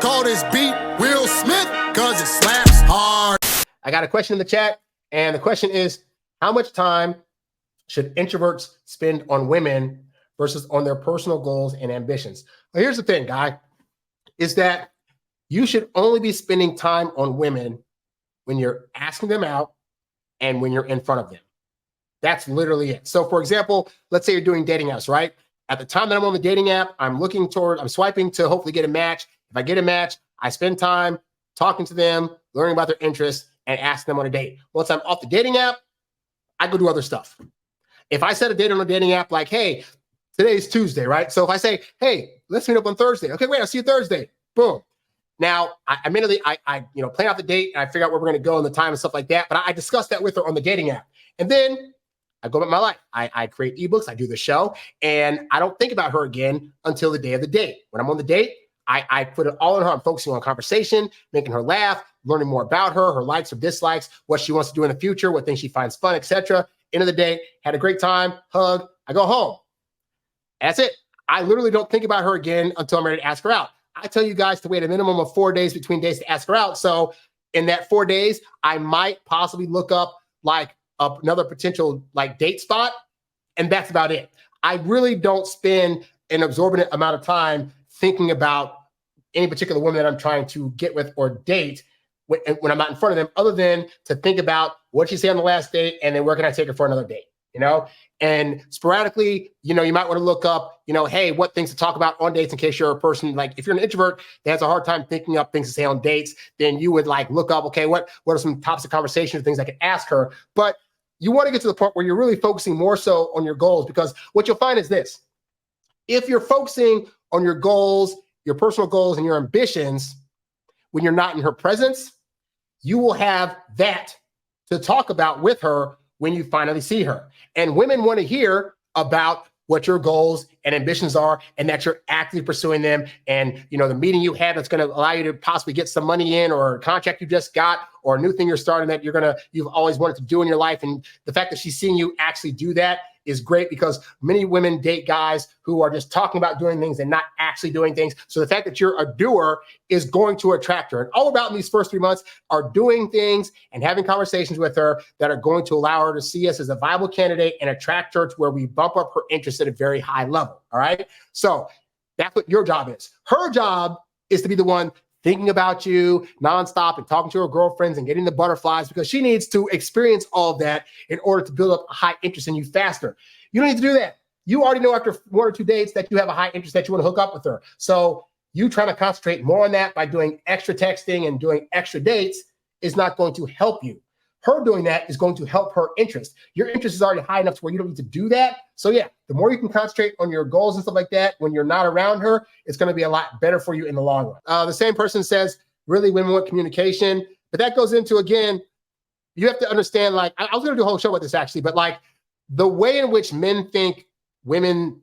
Call this beat Will Smith, cause it slaps hard. I got a question in the chat, and the question is, how much time should introverts spend on women versus on their personal goals and ambitions? Well, here's the thing, guy, is that you should only be spending time on women when you're asking them out and when you're in front of them. That's literally it. So for example, let's say you're doing dating apps, right? At the time that I'm on the dating app, I'm swiping to hopefully get a match. If I get a match, I spend time talking to them, learning about their interests, and asking them on a date. Once I'm off the dating app, I go do other stuff. If I set a date on a dating app like, hey, today's Tuesday, right? So if I say, hey, let's meet up on Thursday. Okay, great, I'll see you Thursday. Boom. Now, I immediately plan out the date, and I figure out where we're going to go and the time and stuff like that. But I discuss that with her on the dating app. And then I go about my life. I create eBooks, I do the show, and I don't think about her again until the day of the date. When I'm on the date, I put it all on her. I'm focusing on conversation, making her laugh, learning more about her, her likes or dislikes, what she wants to do in the future, what things she finds fun, etc. End of the day, had a great time, hug, I go home. That's it. I literally don't think about her again until I'm ready to ask her out. I tell you guys to wait a minimum of 4 days between dates to ask her out. So in that 4 days, I might possibly look up another potential date spot, and that's about it. I really don't spend an exorbitant amount of time thinking about any particular woman that I'm trying to get with or date when I'm not in front of them, other than to think about what she said on the last date and then where can I take her for another date, And sporadically, you might want to look up, hey, what things to talk about on dates in case you're a person, if you're an introvert that has a hard time thinking up things to say on dates, then you would look up, okay, what are some topics of conversation or things I could ask her? But you want to get to the point where you're really focusing more so on your goals, because what you'll find is this: if you're focusing on your goals, your personal goals and your ambitions, when you're not in her presence, you will have that to talk about with her when you finally see her. And women want to hear about what your goals and ambitions are and that you're actively pursuing them. And, the meeting you had that's going to allow you to possibly get some money in, or a contract you just got, or a new thing you're starting that you've always wanted to do in your life. And the fact that she's seeing you actually do that is great, because many women date guys who are just talking about doing things and not actually doing things. So the fact that you're a doer is going to attract her. And all about in these first 3 months are doing things and having conversations with her that are going to allow her to see us as a viable candidate and attract her to where we bump up her interest at a very high level. All right. So that's what your job is. Her job is to be the one thinking about you nonstop and talking to her girlfriends and getting the butterflies, because she needs to experience all of that in order to build up a high interest in you faster. You don't need to do that. You already know after 1 or 2 dates that you have a high interest, that you want to hook up with her. So you trying to concentrate more on that by doing extra texting and doing extra dates is not going to help you. Her doing that is going to help her interest. Your interest is already high enough to where you don't need to do that. So yeah, the more you can concentrate on your goals and stuff like that when you're not around her, it's going to be a lot better for you in the long run. The same person says, really, women want communication. But that goes into, again, you have to understand, I was going to do a whole show with this actually, but the way in which men think women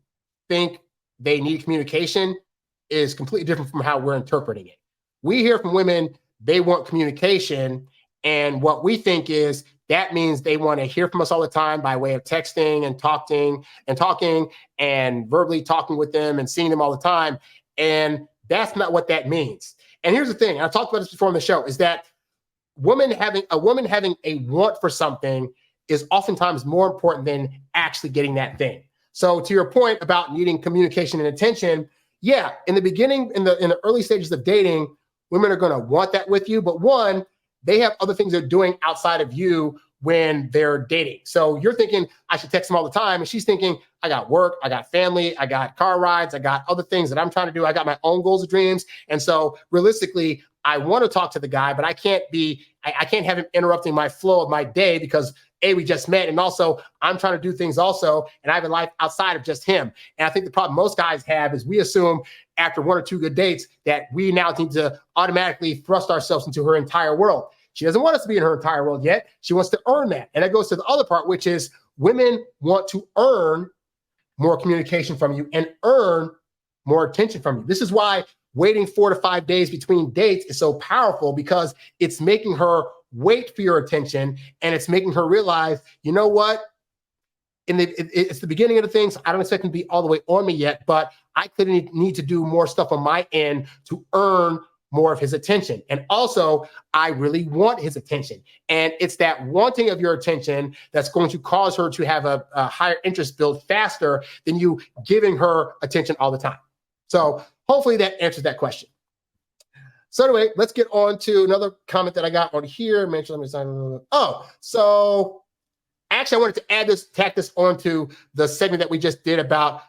think they need communication is completely different from how we're interpreting it. We hear from women, they want communication. And what we think is that means they want to hear from us all the time by way of texting and talking and verbally talking with them and seeing them all the time. And that's not what that means. And here's the thing, and I talked about this before on the show, is that a woman having a want for something is oftentimes more important than actually getting that thing. So to your point about needing communication and attention, yeah, in the beginning, in the early stages of dating, women are going to want that with you. But one, they have other things they're doing outside of you when they're dating. So you're thinking, I should text them all the time. And she's thinking, I got work, I got family, I got car rides, I got other things that I'm trying to do. I got my own goals and dreams. And so realistically, I want to talk to the guy, but I can't have him interrupting my flow of my day because we just met. And also I'm trying to do things also. And I have a life outside of just him. And I think the problem most guys have is we assume after 1 or 2 good dates that we now need to automatically thrust ourselves into her entire world. She doesn't want us to be in her entire world yet. She wants to earn that. And that goes to the other part, which is women want to earn more communication from you and earn more attention from you. This is why waiting 4 to 5 days between dates is so powerful, because it's making her wait for your attention, and it's making her realize, you know what? It's the beginning of the things. I don't expect them to be all the way on me yet, but I could need to do more stuff on my end to earn more of his attention. And also, I really want his attention. And it's that wanting of your attention that's going to cause her to have a higher interest build faster than you giving her attention all the time. So hopefully that answers that question. So anyway, let's get on to another comment that I got on here. So actually I wanted to tack this onto the segment that we just did about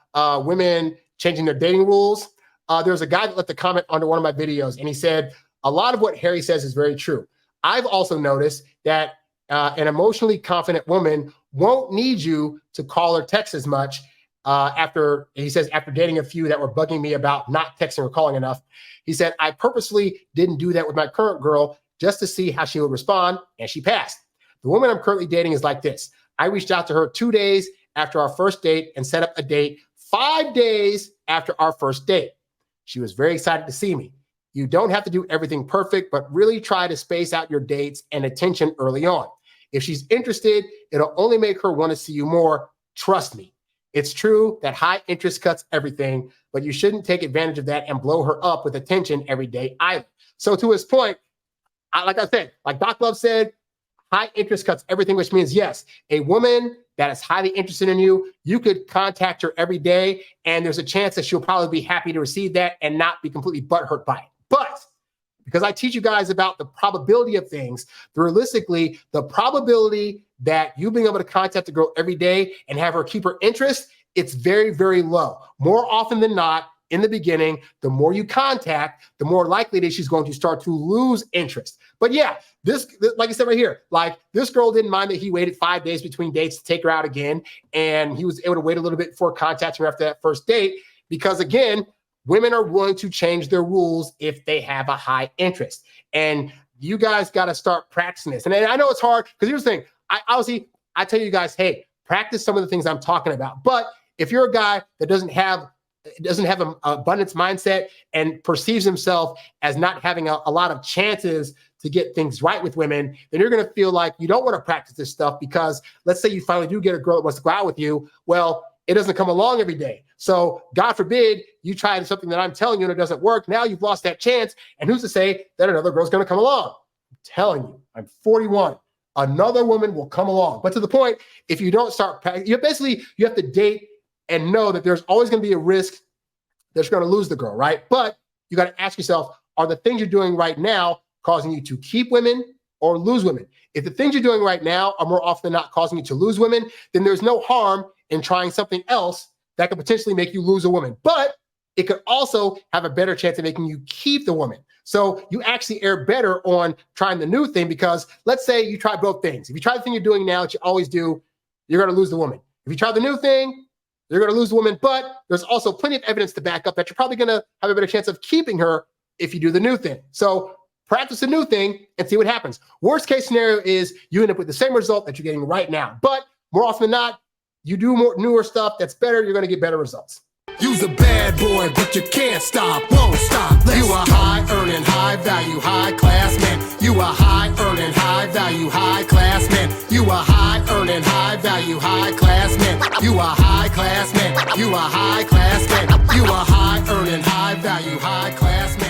women changing their dating rules. There's a guy that left a comment under one of my videos, and he said, a lot of what Harry says is very true. I've also noticed that an emotionally confident woman won't need you to call or text as much after dating a few that were bugging me about not texting or calling enough. He said, I purposely didn't do that with my current girl just to see how she would respond, and she passed. The woman I'm currently dating is like this. I reached out to her 2 days after our first date and set up a date 5 days after our first date. She was very excited to see me. You don't have to do everything perfect, but really try to space out your dates and attention early on. If she's interested, it'll only make her want to see you more. Trust me. It's true that high interest cuts everything, but you shouldn't take advantage of that and blow her up with attention every day either. So to his point, like Doc Love said, high interest cuts everything, which means, yes, a woman that is highly interested in you, you could contact her every day, and there's a chance that she'll probably be happy to receive that and not be completely butthurt by it. But because I teach you guys about the probability of things, realistically, the probability that you being able to contact a girl every day and have her keep her interest, it's very, very low. More often than not, in the beginning, the more you contact, the more likely it is she's going to start to lose interest. But yeah, this, like I said right here, like this girl didn't mind that he waited 5 days between dates to take her out again. And he was able to wait a little bit before contacting her after that first date, because again, women are willing to change their rules if they have a high interest. And you guys got to start practicing this. And I know it's hard, because here's the thing. I tell you guys, hey, practice some of the things I'm talking about. But if you're a guy that doesn't have an abundance mindset and perceives himself as not having a lot of chances to get things right with women, then you're going to feel like you don't want to practice this stuff, because let's say you finally do get a girl that wants to go out with you. Well, it doesn't come along every day. So God forbid you try something that I'm telling you and it doesn't work. Now you've lost that chance. And who's to say that another girl's going to come along? I'm telling you, I'm 41. Another woman will come along. But to the point, if you don't start, you have to date and know that there's always going to be a risk that you're going to lose the girl, right? But you got to ask yourself, are the things you're doing right now causing you to keep women or lose women? If the things you're doing right now are more often than not causing you to lose women, then there's no harm in trying something else that could potentially make you lose a woman. But it could also have a better chance of making you keep the woman. So you actually err better on trying the new thing, because let's say you try both things. If you try the thing you're doing now that you always do, you're going to lose the woman. If you try the new thing, you're going to lose the woman. But there's also plenty of evidence to back up that you're probably going to have a better chance of keeping her if you do the new thing. So practice the new thing and see what happens. Worst case scenario is you end up with the same result that you're getting right now. But more often than not, you do more newer stuff that's better, you're going to get better results. You's a bad boy, but you can't stop, won't stop. You a high earning, high value, high class man. You a high earning, high value, high class man. You a high earning, high value, high class man. You a high class man. You a high class man. You a high earning, high value, high class man.